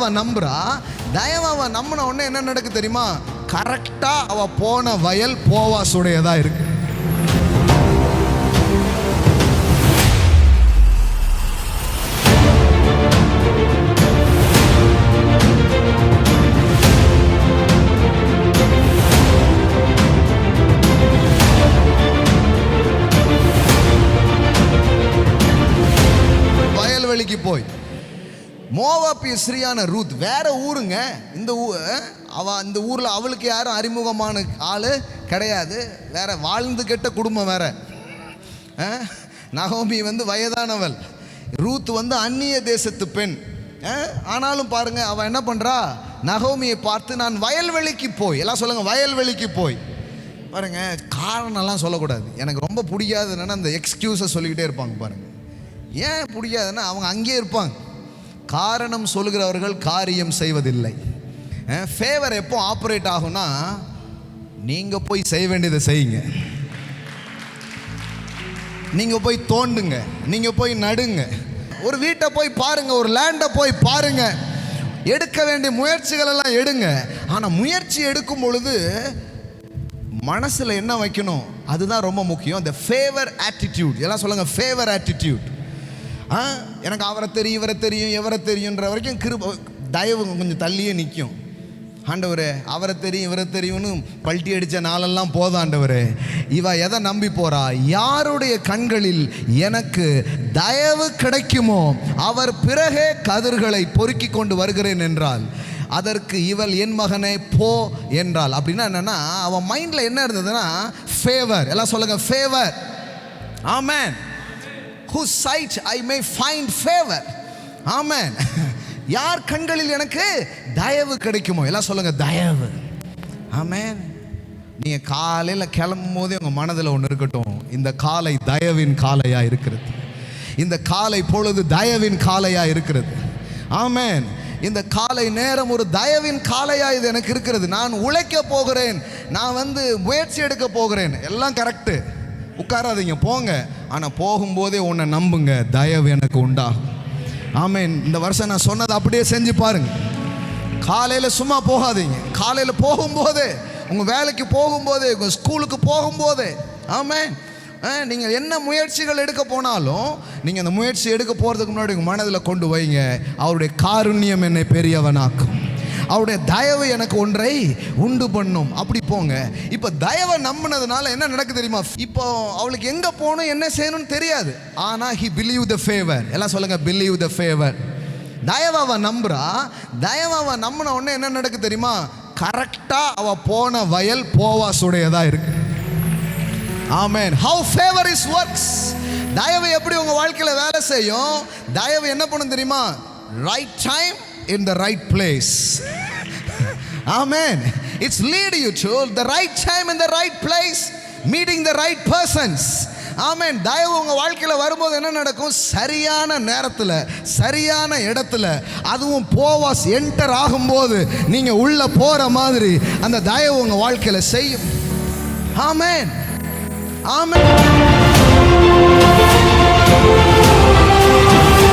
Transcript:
அவ நம்புறா. தயவை அவ நம்பின உடனே என்ன நடக்கு தெரியுமா? கரெக்டா அவ போன வயல் போவாசுடையதா இருக்கு. வயல்வெளிக்கு போய் மோவாபிய ஸ்திரீயான ரூத், வேற ஊருங்க. இந்த ஊர்ல அவளுக்கு யாரும் அறிமுகமான ஆளு கிடையாது. வேற வாழ்ந்து கெட்ட குடும்பம் வேற. நகோமி வயதானவள், ரூத் அந்நிய தேசத்து பெண். ஆனாலும் பாருங்க, அவ என்ன பண்றா? நகோமியை பார்த்து நான் வயல்வெளிக்கு போய், எல்லாம் சொல்லுங்க, வயல்வெளிக்கு போய். பாருங்க, காரணம்லாம் சொல்லக்கூடாது. எனக்கு ரொம்ப பிடிக்காது என்னன்னா அந்த எக்ஸ்கியூஸை சொல்லிக்கிட்டே இருப்பாங்க. பாருங்க, ஏன் பிடிக்காதுன்னா அவங்க அங்கேயே இருப்பாங்க. காரணம் சொல்கிறவர்கள் காரியம் செய்வதில்லை. ஃபேவர் எப்போ ஆப்ரேட் ஆகும்னா, நீங்க போய் செய்ய வேண்டியதை செய்யுங்க, நீங்க போய் தோண்டுங்க, நீங்க போய் நடுங்க, ஒரு வீட்டை போய் பாருங்க, ஒரு லேண்டை போய் பாருங்க, எடுக்க வேண்டிய முயற்சிகள் எல்லாம் எடுங்க. ஆனா முயற்சி எடுக்கும் பொழுது மனசுல என்ன வைக்கணும்? அதுதான் ரொம்ப முக்கியம். the favor attitude. எல்லாம் சொல்லுங்க, favor attitude. எனக்கு அவரை தெரியும், இவரை தெரியும், எவரை தெரியுன்ற வரைக்கும் தயவு கொஞ்சம் தள்ளியே நிற்கும். ஆண்டவரே, அவரை தெரியும், இவரை தெரியும்னு பல்ட்டி அடித்த நாளெல்லாம் போதும் ஆண்டவரே. இவ எதை நம்பி போறா? யாருடைய கண்களில் எனக்கு தயவு கிடைக்குமோ அவர் பிறகே கதிர்களை பொறுக்கி கொண்டு வருகிறேன் என்றால் அதற்கு இவள் என் மகனே போ என்றாள். அப்படின்னா என்னன்னா, அவன் மைண்ட்ல என்ன இருந்ததுன்னா ஃபேவர். எல்லாம் சொல்லுங்க, favour. Amen. whose sight I may find favor. ஆமென். யார் கண்களில் எனக்கு தயவு கிடைக்குமோ, எல்லாம் சொல்லுங்க, தயவு. ஆமென். நீங்க காலையில கிளம்பும் போதே உங்க மனதில் ஒன்று இருக்கட்டும், இந்த காலை தயவின் காலையா இருக்கிறது, இந்த காலை பொழுது தயவின் காலையா இருக்கிறது. ஆமென். இந்த காலை நேரம் ஒரு தயவின் காலையா இது எனக்கு இருக்கிறது. நான் உழைக்க போகிறேன், நான் முயற்சி எடுக்க போகிறேன். எல்லாம் கரெக்டு, உட்காராதீங்க, போங்க. ஆனால் போகும்போதே உன்னை நம்புங்க, தயவு எனக்கு உண்டாகும். ஆமென். இந்த வருஷம் நான் சொன்னதை அப்படியே செஞ்சு பாருங்க. காலையில் சும்மா போகாதீங்க, காலையில் போகும்போதே, உங்கள் வேலைக்கு போகும்போதே, உங்கள் ஸ்கூலுக்கு போகும்போதே. ஆமென். நீங்கள் என்ன முயற்சிகள் எடுக்க போனாலும் நீங்கள் அந்த முயற்சி எடுக்க போகிறதுக்கு முன்னாடி உங்கள் மனதில் கொண்டு வைங்க, அவருடைய காருண்யம் என்னை பெரியவனாக்கும், அவருடைய தயவு எனக்கு ஒன்றை உண்டு பண்ணும். அப்படி போங்க. இப்போ தயவை நம்பினதுனால என்ன நடக்கு தெரியுமா? இப்போ அவளுக்கு எங்க போகணும், என்ன செய்யணும்னு தெரியாது. ஆனா he believe the favor. எல்லாம் சொல்லுங்க, believe the favor. தயவை அவ நம்புறா. தயவை அவ நம்பின உடனே என்ன நடக்கு தெரியுமா? கரெக்டா அவ போன வயல் போவாசுடையதா இருக்கு. ஆமென். how favor is works. தயவு எப்படி உங்க வாழ்க்கையில வேலை செய்யும்? தயவு என்ன பண்ணும் தெரியுமா? right time in the right place. Amen. It's lead you to the right time in the right place, meeting the right persons. Amen. தயவு உங்க வாழ்க்கையில வரும்போது என்ன நடக்கும்? சரியான நேரத்துல, சரியான இடத்துல, அதுவும் போவாஸ் என்டர் ஆகும்போது நீங்க உள்ள போற மாதிரி அந்த தயவு உங்க வாழ்க்கையில செய்யும். ஆமென். ஆமென்.